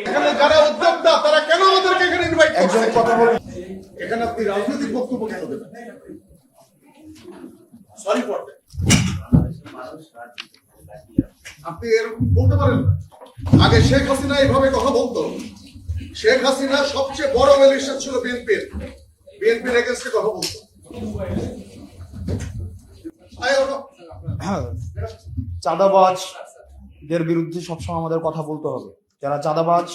এখানে যারা উদ্যোক্তা তারা কেন আমাদেরকে এখানে ইনভাইট করছে? কথা বলেন, এখানে আপনি রাজনৈতিক বক্তব্য কেন দেবেন? Sorry for that. আপনি এরকম বলতে পারেন না। আগে শেখ হাসিনা এইভাবে কথা বলতো। শেখ হাসিনা সবচেয়ে বড় মিলিশিয়া ছিল বিএনপির এগেইনস্টে কথা বলতো। চাঁদাবাজদের বিরুদ্ধে সবসময় আমাদের কথা বলতে হবে। যারা চাঁদাবাজ,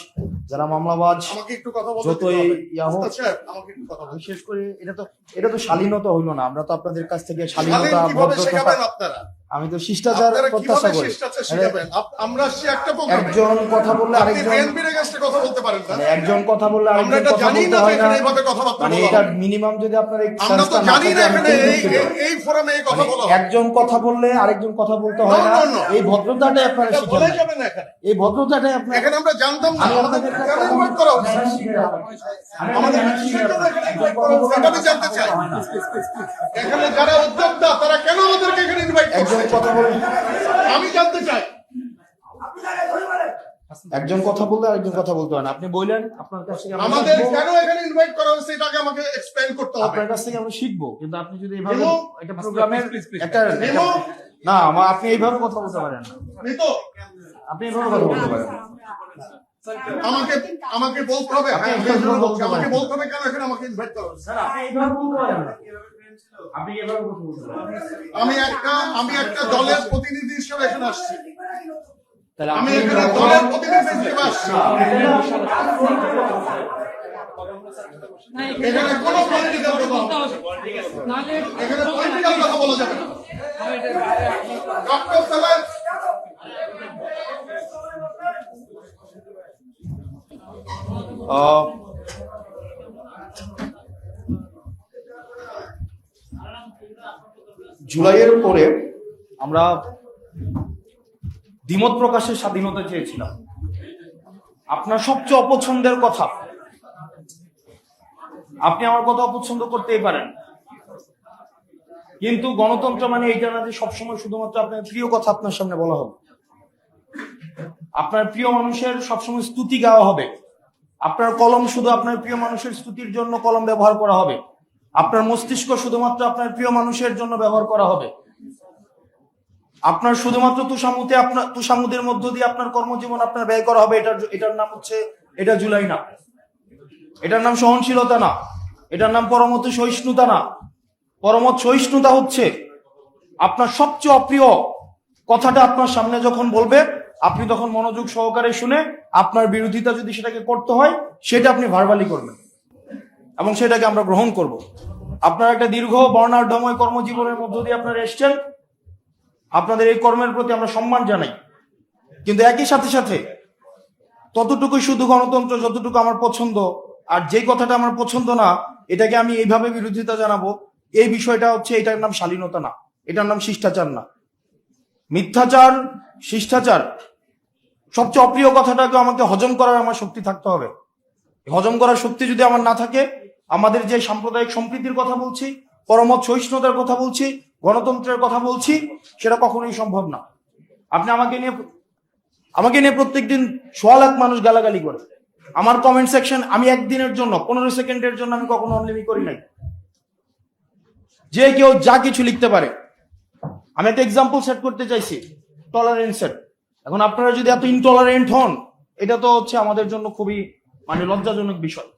যারা মামলাবাজ, আমাকে একটু কথা বলতে যতই আমাকে একটু কথা বলতে। বিশেষ করে এটা তো শালীনতা হইলো না। আমরা তো আপনাদের কাছ থেকে শালীনতা, কিভাবে ভদ্রতা, শেখাবেন আপনারা? আমি তো শিষ্টাচার প্রত্যাশা করি। আমরা আসছি একটা প্রোগ্রামে। একজন কথা বললে আপনি আরেকজন বিএনপির এগেইনস্টে কথা বলতে পারেন না। একজন কথা বললে আমরা আরেকজন এটা কথা জানি বলতে না হয় না। এখানে এইভাবে কথাবার্তা মানে বলা এটা হয়। মিনিমাম যদি আপনার এই আমরা তো sense টা না জানি না থাকে, আমি এখানে খুব দুঃখিত। এই ফোরামে এই কথা বলা হয়। একজন কথা বললে আরেকজন কথা বলতে হয় না। No. এই ভদ্রতাটাই আপনারা এটা শিখেন বলে না। যাবেন না এখানে। এই ভদ্রতাটাই আপনারা এখানে আমরা জানতাম না আমি আমাদের আপনাদের কেন ইনভাইট করা হচ্ছে। আমাদের কিসের জন্য এখানে ইনভাইট করা হচ্ছে এটা আমি জানতে চাই। এখানে যারা উদ্যোক্তা তারা কেন আমাদেরকে এখানে ইনভাইট একজন করছে? কথা বলে আমি জানতে চাই। একজন কথা বললে আরেকজন কথা বলতে হয় না। আপনি বললেন আপনার কাছ থেকে আমরা আমাদের শিখবো। কেন এখানে ইনভাইট করা হয়েছে এটাকে আমাকে এক্সপ্লেইন করতে হবে। আপনার কাছ থেকে আমরা শিখবো, কিন্তু আপনি যদি এইভাবে নিমো, একটা প্রোগ্রামের একটা নিমো। না আপনি এইভাবে কথা বলতে পারেন না। নিতো আপনি এইভাবে কথা বলতে পারেন না। আমাকে বলতে হবে। আপনি হ্যাঁ, এইভাবে বলতে আমাকে পারেন। বলতে হবে কেন এখানে আমাকে ইনভাইট করা হয়েছে। স্যার আপনি এইভাবে বলতে পারেন না। আপনি এইভাবে কথা বলতে পারেন না। আমি একটা দলের প্রতিনিধি হিসেবে এখানে আসছি। তাহলে আমি আপনি এখানে দলের প্রতিনিধি হিসেবে আসছি। এখানে কোনো পলিটিক্যাল কথা হবে না। এখানে পলিটিক্যাল কথা বলা যাবে না। ডক্টর সালাম জুলাইয়ের পরে আমরা দ্বিমত প্রকাশের স্বাধীনতা চেয়েছিলাম। আপনার সবচেয়ে অপছন্দের কথা, আপনি আমার কথা অপছন্দ করতেই পারেন, কিন্তু গণতন্ত্র মানে এইটা না যে সবসময় শুধুমাত্র আপনার প্রিয় কথা আপনার সামনে বলা হবে। আপনার প্রিয় মানুষের সবসময় স্তুতি গাওয়া হবে। আপনার কলম শুধু আপনার প্রিয় মানুষের স্তুতির জন্য কলম ব্যবহার করা হবে। আপনার মস্তিষ্ক শুধুমাত্র আপনার প্রিয় মানুষের জন্য ব্যবহার করা হবে। আপনার শুধুমাত্র তুষামুদের মধ্য দিয়ে আপনার কর্মজীবন আপনার ব্যয় করা হবে। এটার নাম হচ্ছে, এটা জুলাই না। এটার নাম সহনশীলতা না। এটার নাম পরমত সহিষ্ণুতা না। পরমত সহিষ্ণুতা হচ্ছে আপনার সবচেয়ে অপ্রিয় কথাটা আপনার সামনে যখন বলবে, আপনি তখন মনোযোগ সহকারে শুনে আপনার বিরোধিতা যদি সেটাকে করতে হয় সেটা আপনি ভার্বালি করবেন এবং সেটাকে আমরা গ্রহণ করব। আপনার একটা দীর্ঘ বর্ণাঢ্যময় কর্মজীবনের মধ্য দিয়ে আপনারা এসছেন। আপনাদের এই কর্মের প্রতি আমরা সম্মান জানাই, কিন্তু একই সাথে সাথে ততটুকুই শুধু গণতন্ত্র যতটুকু আমার পছন্দ, আর যে কথাটা আমার পছন্দ না এটাকে আমি এইভাবে বিরোধিতা জানাবো, এই বিষয়টা হচ্ছে, এটার নাম শালীনতা না, এটার নাম শিষ্টাচার না। মিথ্যাচার, শিষ্টাচার, সবচেয়ে অপ্রিয় কথাটাকে আমাকে হজম করার আমার শক্তি থাকতে হবে। হজম করার শক্তি যদি আমার না থাকে, আমাদের যে সাম্প্রদায়িক সম্প্রীতির কথা বলছি, পরমত সহিষ্ণুতার কথা বলছি, গণতন্ত্রের কথা বলছি, সেটা কখনোই সম্ভব না। আপনি আমাকে নিয়ে প্রত্যেকদিন 1.25 লাখ মানুষ গালাগালি করে। আমার কমেন্ট সেকশন আমি একদিনের জন্য 15 সেকেন্ডের জন্য আমি কখনো অনলিমি করি নাই। যে কেউ যা কিছু লিখতে পারে। আমি একটা এক্সাম্পল সেট করতে চাইছি, টলারেন্সের। এখন আপনারা যদি এত ইনটলারেন্ট হন, এটা তো হচ্ছে আমাদের জন্য খুবই লজ্জাজনক বিষয়।